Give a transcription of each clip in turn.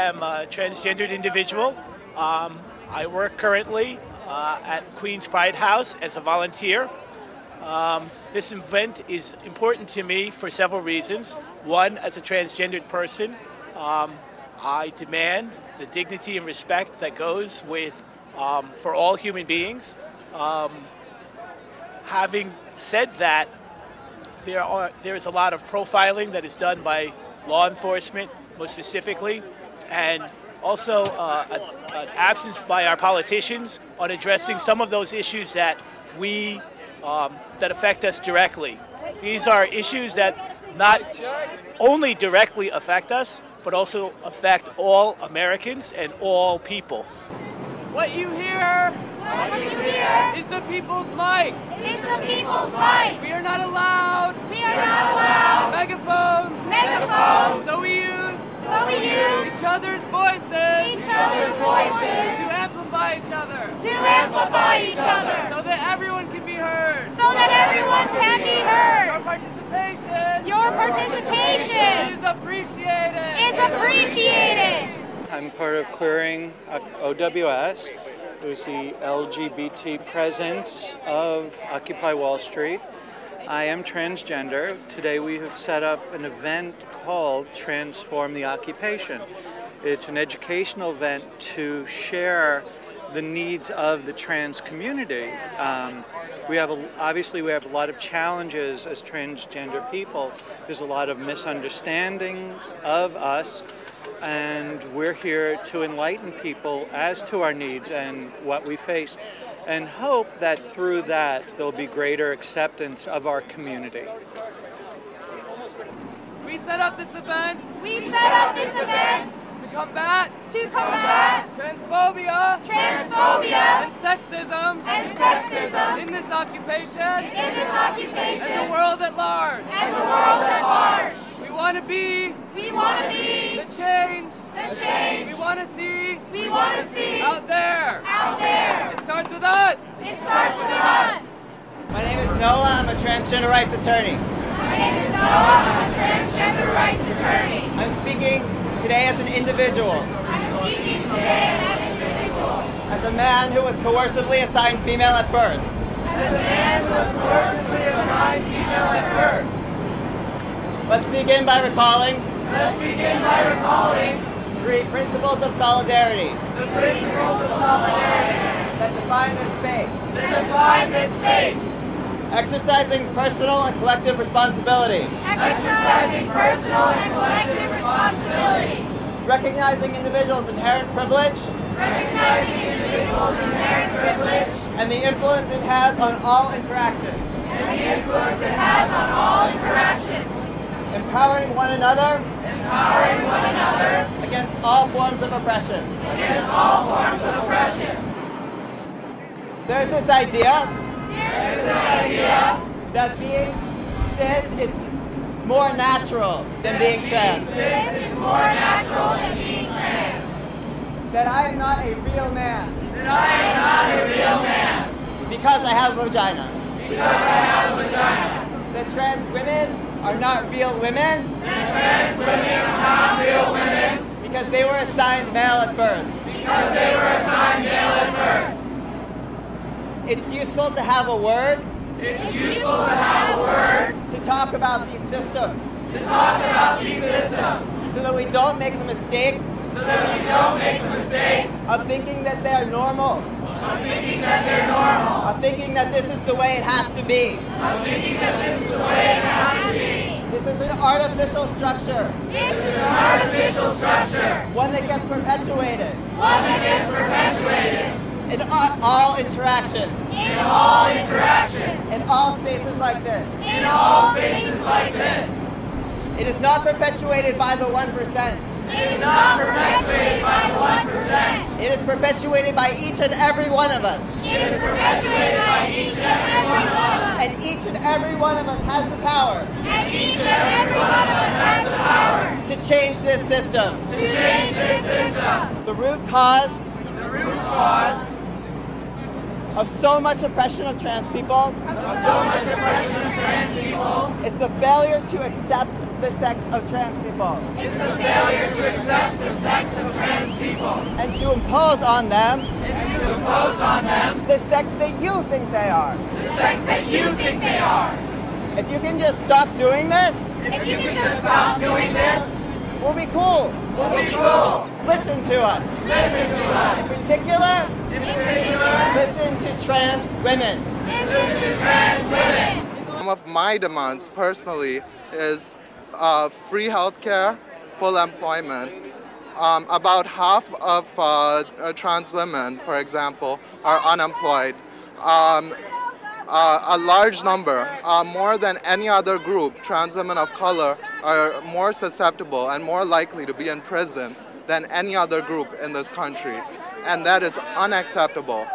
am a transgendered individual. I work currently at Queens Pride House as a volunteer. This event is important to me for several reasons. One, as a transgendered person, I demand the dignity and respect that goes with for all human beings. Having said that, there's a lot of profiling that is done by law enforcement, most specifically, and also an absence by our politicians on addressing some of those issues that that affect us directly. These are issues that not only directly affect us, but also affect all Americans and all people. What you hear is the people's mic. Is the people's mic. We are not allowed. We are not allowed. Megaphones. Megaphones. So we use each other's voices. Each other's voices. To amplify each other. To amplify each other. So that everyone can be heard. So that everyone can be heard. Your participation. Is appreciated. It's appreciated. I'm part of Queering OWS, who's the LGBT presence of Occupy Wall Street. I am transgender. Today we have set up an event called Transform the Occupation. It's an educational event to share the needs of the trans community. Obviously we have a lot of challenges as transgender people. There's a lot of misunderstandings of us, and we're here to enlighten people as to our needs and what we face, and hope that through that there'll be greater acceptance of our community. We set up this event. To combat transphobia and sexism in this occupation and the world at large. We want to be the change we want to see out there. It starts with us. My name is Noah. I'm a transgender rights attorney. I'm speaking today as an individual. As a man who was coercively assigned female at birth. Let's begin by recalling 3 principles of solidarity. That define this space. Exercising personal and collective responsibility. Recognizing individuals' inherent privilege. And the influence it has on all interactions. Empowering one another. Against all forms of oppression. There's this idea that being cis is more natural than being trans. That I am not a real man. Because I have a vagina. That trans women are not real women. Because they were assigned male at birth. It's useful to have a word. To talk about these systems. So that we don't make the mistake. Of thinking that they're normal. Of thinking that this is the way it has to be. This is an artificial structure. One that gets perpetuated. In all interactions. In all spaces like this. It is not perpetuated by the 1%. It is perpetuated by each and every one of us. And each and every one of us has the power. To change this system. The root cause of so much oppression of trans people is the failure to accept the sex of trans people. It's the failure to accept the sex of trans people. And to impose on them The sex that you think they are. sex that you think they are. If you can just stop doing this, If you can just stop doing this, we'll be cool. we'll be cool. Listen to us. Listen to us. In particular, In particular, listen to trans women. listen to trans women. Some of my demands personally is free healthcare, full employment. About half of trans women, for example, are unemployed. A large number, more than any other group, trans women of color are more susceptible and more likely to be in prison than any other group in this country. And that is unacceptable.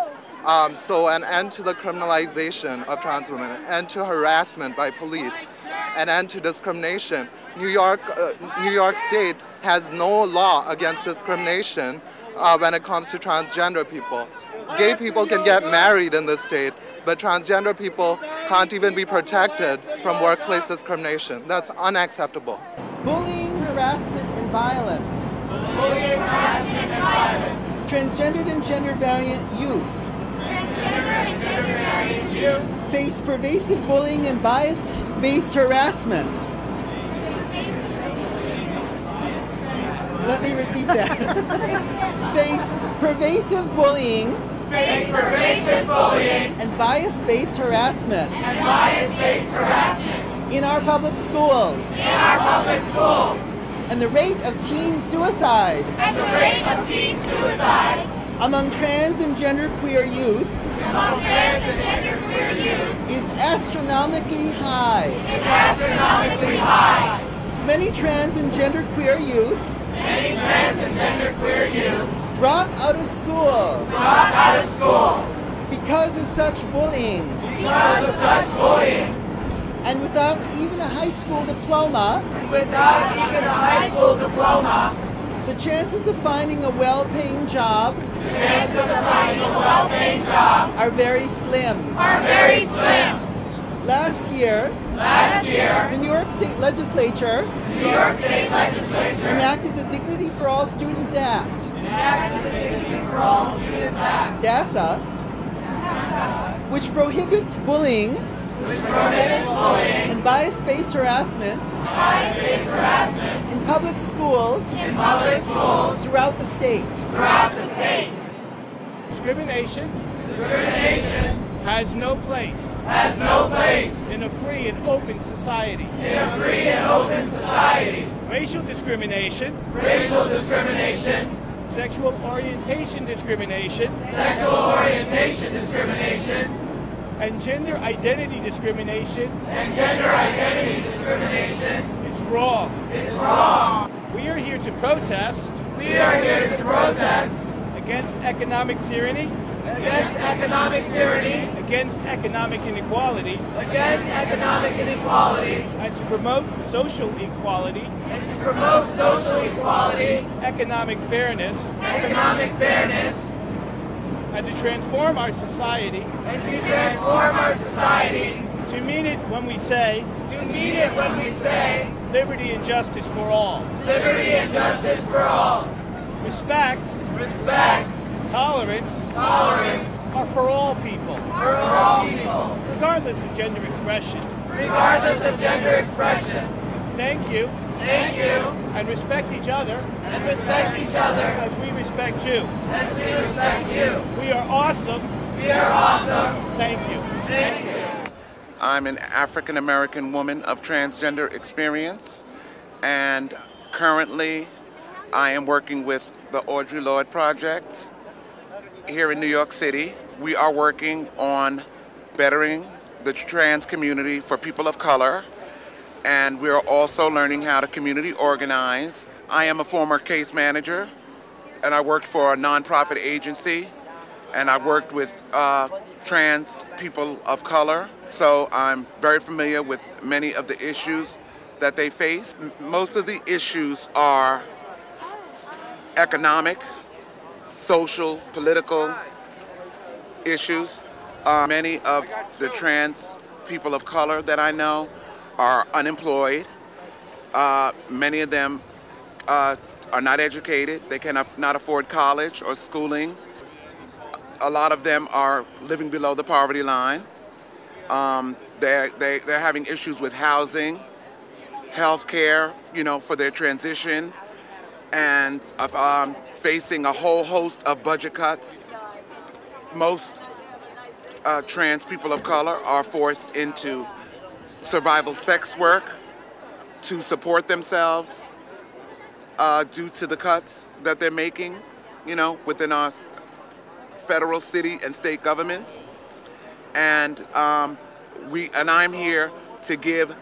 So an end to the criminalization of trans women, an end to harassment by police, an end to discrimination. New York State has no law against discrimination when it comes to transgender people. Gay people can get married in this state, but transgender people can't even be protected from workplace discrimination. That's unacceptable. Bullying, harassment, and violence. Transgendered and gender variant youth face pervasive bullying and bias-based harassment. Let me repeat that. Face pervasive bullying and bias-based harassment in our public schools. And the rate of teen suicide among trans and genderqueer youth is astronomically high. Many trans and genderqueer youth drop out of school because of such bullying. And without even a high school diploma, the chances of finding a well-paying job are very slim. Last year, the New York State Legislature enacted the Dignity for All Students Act, DASA, which prohibits bullying and bias-based harassment in public schools throughout the state. Discrimination has no place in a free and open society. Racial discrimination, sexual orientation discrimination, and gender identity discrimination is wrong. We are here to protest against economic tyranny, against economic inequality, and to promote social equality, economic fairness, and to transform our society, to mean it when we say liberty and justice for all. Respect, tolerance are for all people, regardless of gender expression. Thank you, and respect each other as we respect you. We are awesome. Thank you. I'm an African American woman of transgender experience, and currently I am working with the Audre Lorde Project here in New York City. We are working on bettering the trans community for people of color, and we are also learning how to community organize. I am a former case manager, and I worked for a nonprofit agency, and I worked with trans people of color. So I'm very familiar with many of the issues that they face. Most of the issues are economic, social, political issues. Many of the trans people of color that I know are unemployed. Many of them are not educated. They cannot afford college or schooling. A lot of them are living below the poverty line. They're having issues with housing, health care, for their transition, and facing a whole host of budget cuts. Most trans people of color are forced into survival sex work to support themselves due to the cuts that they're making, within our federal, city, and state governments. And I'm here to give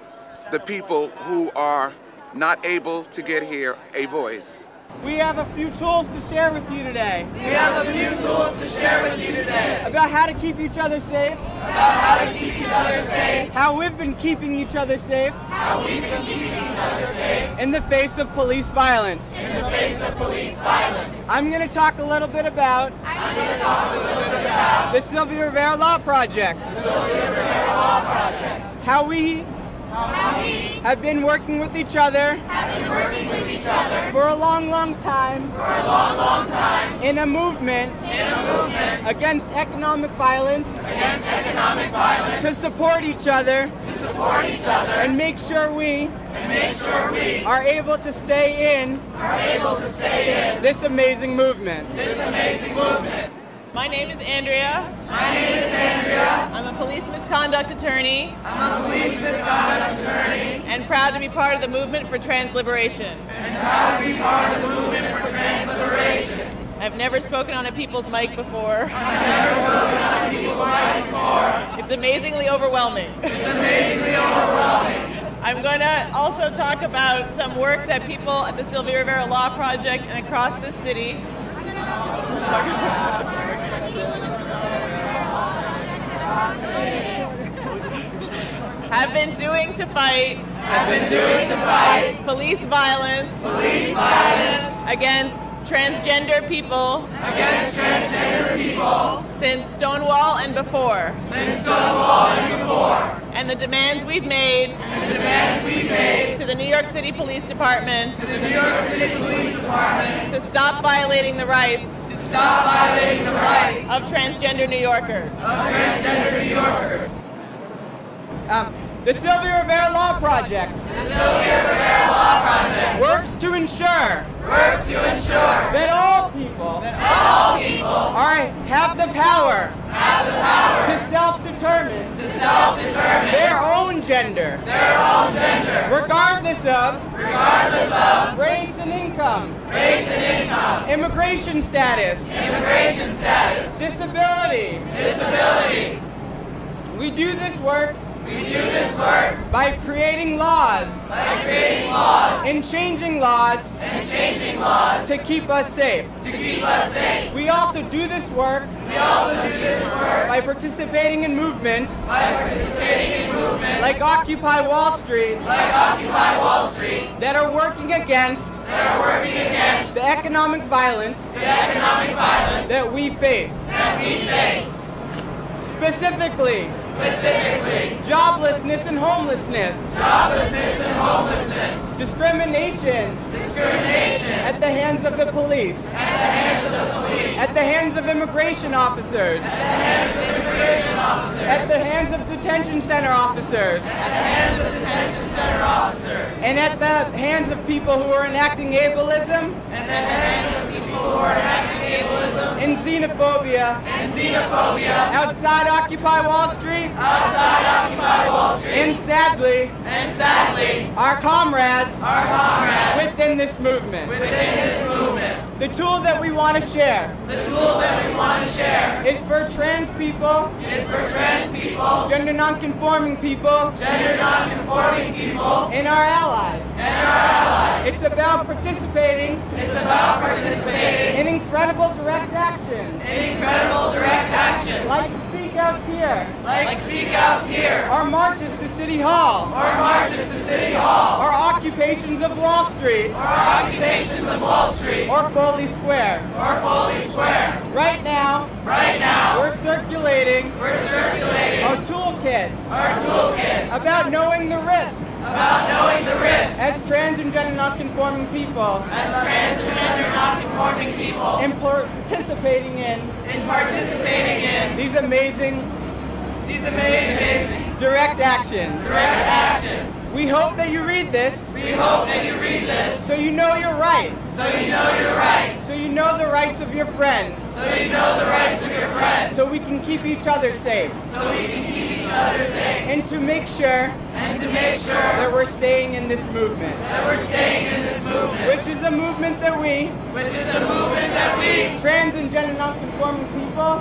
the people who are not able to get here a voice. We have a few tools to share with you today. We have a few tools to share with you today. About how to keep each other safe. About how to keep each other safe. How we've been keeping each other safe. How we've been keeping each other safe. In the face of police violence. In the face of police violence. I'm going to talk a little bit about the Sylvia Rivera Law Project. The Sylvia Rivera Law Project. How we have been working with each other for a long, long time in a movement against economic violence, to support each other and make sure we are able to stay in this amazing movement. My name is Andrea. I'm a police misconduct attorney. And proud to be part of the movement for trans liberation. I've never spoken on a people's mic before. It's amazingly overwhelming. I'm going to also talk about some work that people at the Sylvia Rivera Law Project and across the city have been doing to fight police violence against transgender people since Stonewall and before. And the demands we've made to the New York City Police Department to stop violating the rights of transgender New Yorkers. The Sylvia Rivera Law Project works to ensure that all people have the power to self-determine their own gender, regardless of race and income, immigration status, disability. We do this work by creating laws and changing laws to keep us safe. We also do this work by participating in movements like Occupy Wall Street that are working against the economic violence that we face. Specifically, joblessness and homelessness. Discrimination at the hands of the police. At the hands of immigration officers. At the hands of detention center officers. And at the hands of people who are enacting ableism and xenophobia outside Occupy Wall Street. And sadly, our comrades within this movement. The tool that we want to share is for trans people, gender non-conforming people, and our allies. It's about participating in incredible direct action. Like Speak Outs here. Our marches to City Hall. Our occupations of Wall Street. Or Foley Square. Right now, we're circulating our tool toolkit. About knowing the risks. As trans and gender non-conforming people. In participating in these amazing direct actions. We hope that you read this. So you know your rights. So you know the rights of your friends. So we can keep each other safe. And to make sure that we're staying in this movement. Which is a movement that we trans and gender non-conforming people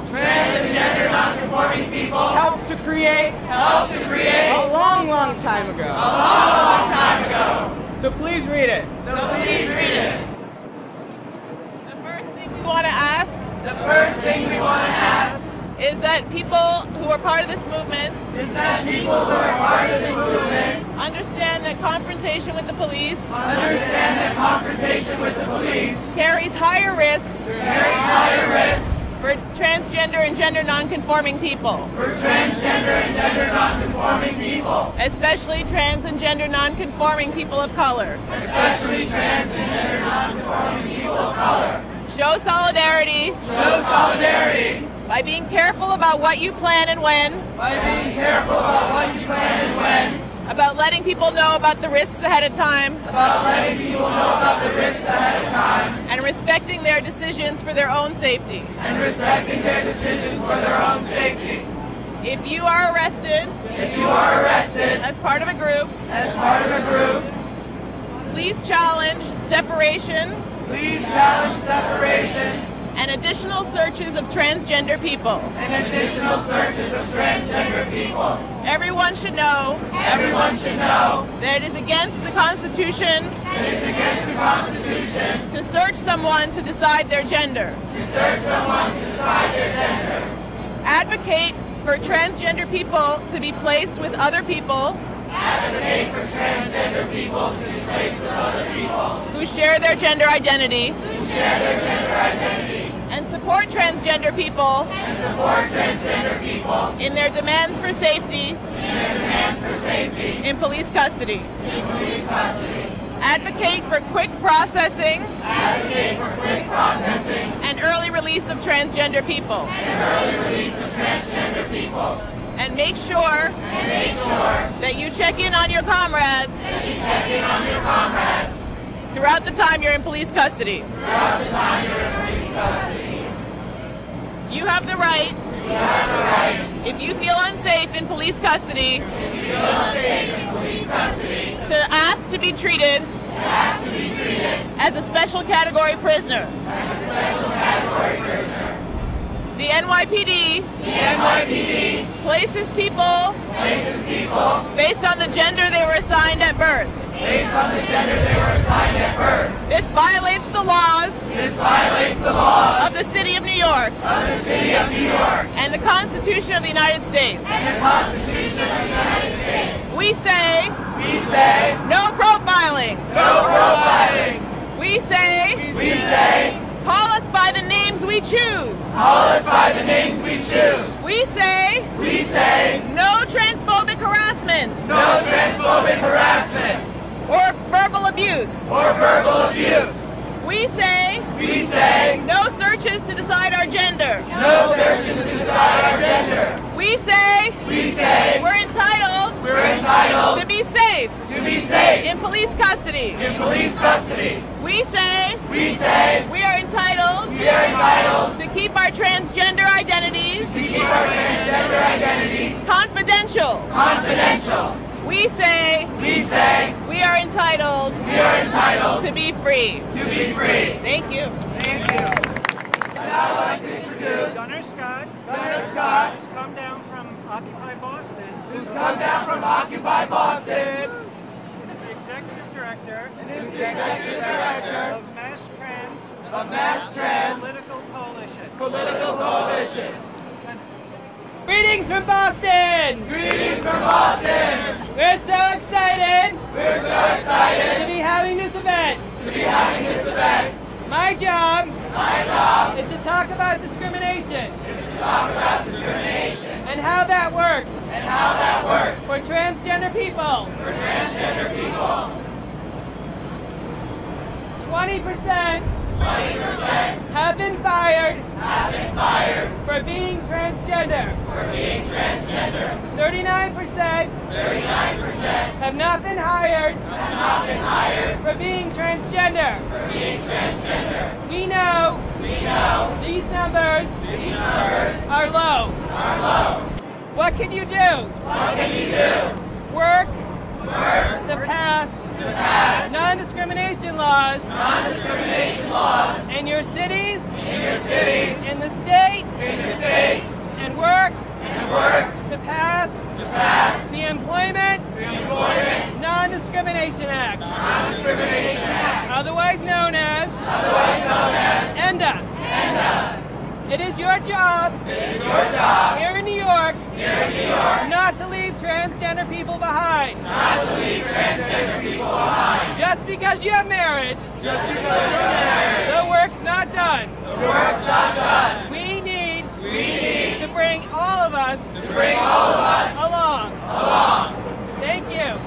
helped to create a long time ago. So please read it. The first thing we want to ask is that people who are part of this movement understand that confrontation with the police carries higher risks for transgender and gender non-conforming people. Especially trans and gender non-conforming people of color. Show solidarity. By being careful about what you plan and when. About letting people know about the risks ahead of time. And respecting their decisions for their own safety. If you are arrested as part of a group, please challenge separation. And additional searches of transgender people. Everyone should know that it is against the Constitution to search someone to decide their gender. Advocate for transgender people to be placed with other people who share their gender identity. And support transgender people in their demands for safety in police custody. Advocate for quick processing and early release of transgender people. And make sure that you check in on your comrades throughout the time you're in police custody. You have the right, if you feel unsafe in police custody, to ask to be treated as a special category prisoner. The NYPD places people based on the gender they were assigned at birth. This violates the laws of the City of New York and the Constitution of the United States. We say no profiling. We say call us by the names we choose. We say no transphobic harassment. Or verbal abuse. We say no searches to decide our gender. We say we're entitled to be safe in police custody. We say we are entitled to keep our transgender identities confidential. We say we are entitled to be free. Thank you. I'd like to introduce Gunner Scott. Who's come down from Occupy Boston. Is the executive director of Mass Trans Political Coalition. Greetings from Boston! We're so excited to be having this event. My job is to talk about discrimination And how that works. And how that works. For transgender people. For transgender people. 20% have been fired. For being transgender. 39% have not been hired. For being transgender. We know these numbers are low. What can you do? Work to pass non-discrimination laws in your cities, in the states, and work to pass the Employment Non-Discrimination Act, otherwise known as ENDA. It is your job here in New York not to leave transgender people behind. Just because you have marriage, the work's not done. We need to bring all of us along. Thank you.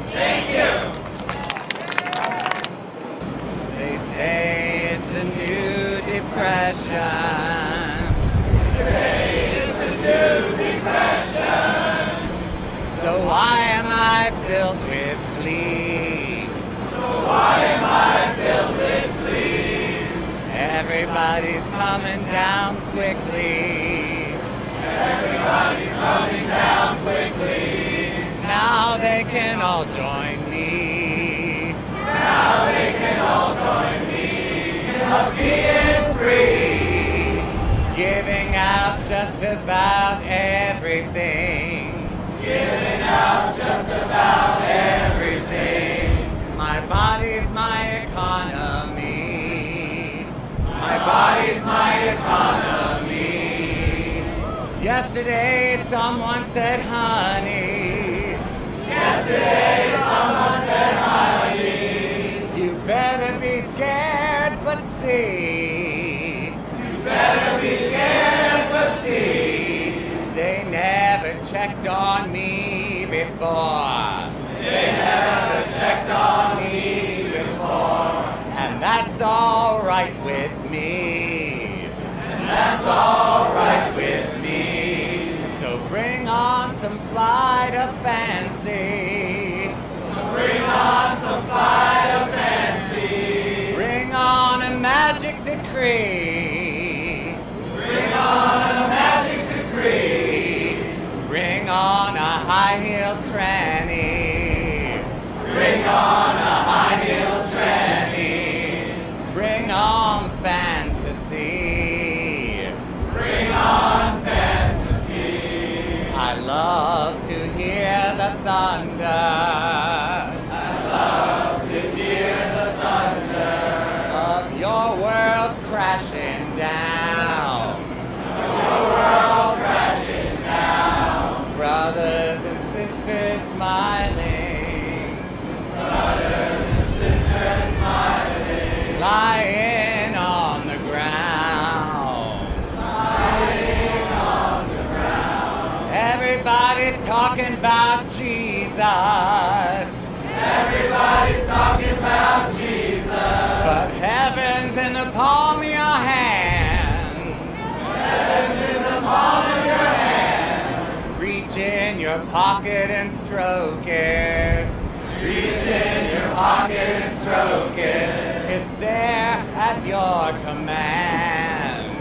They say it's the new depression. So why am I filled with glee? Everybody's coming down quickly. Now they can all join me. Being free. Giving out just about everything. My body's my economy. Yesterday someone said honey. You better be scared but see. They never checked on me before. And that's all right with me. So bring on some flight of fancy. Bring on a magic decree. Bring on a high-heeled tranny. Bring on fantasy. I love to hear the thunder. Of your world crashing down. Brothers and sisters smiling. Lying on the ground. Everybody's talking about Jesus. But heaven's in the palm of your hands. Reach in your pocket and stroke it. It's there at your command.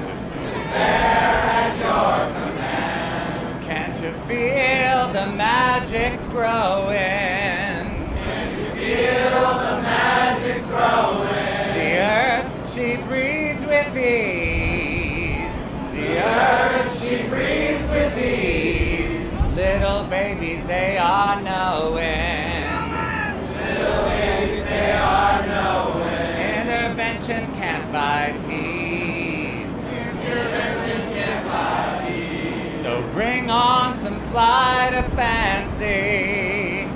Can't you feel the magic's growing? The earth, she breathes with ease. Little babies, they are knowing. Intervention can't buy peace. So bring on some flight of fancy.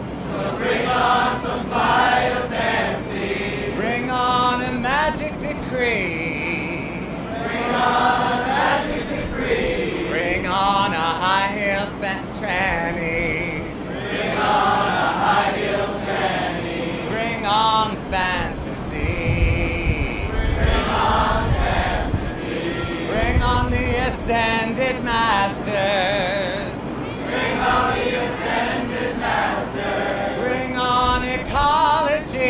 on fantasy. Bring on fantasy. Bring on the ascended masters. Bring on the ascended masters. Bring on ecology.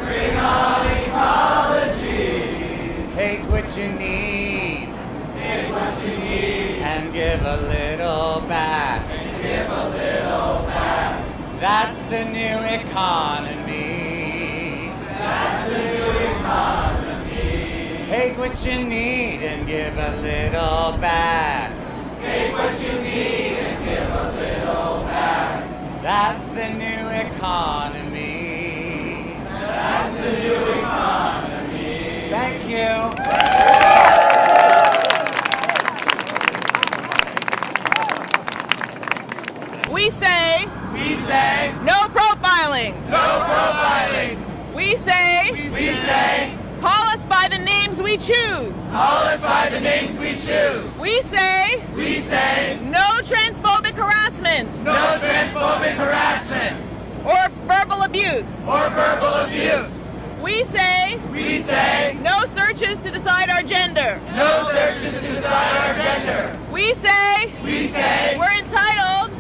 Bring on ecology. Take what you need. Take what you need. And give a little back. And give a little back. That's the new economy. That's the new economy. Take what you need and give a little back. Take what you need and give a little back. That's the new economy. That's the new economy. Thank you. We say no profiling. No profiling. We say call us by the names we choose. Call us by the names we choose. We say no transphobic harassment. No transphobic harassment. Or verbal abuse. Or verbal abuse. We say no searches to decide our gender. No searches to decide our gender. We say we're entitled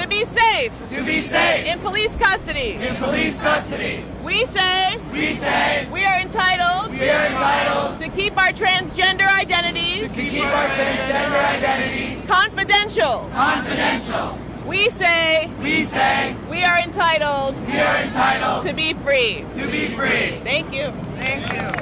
to be safe. To be safe. In police custody. In police custody. We say we are entitled to keep our transgender identities confidential. Confidential. We say we are entitled to to be free. be free. Thank you. Thank you.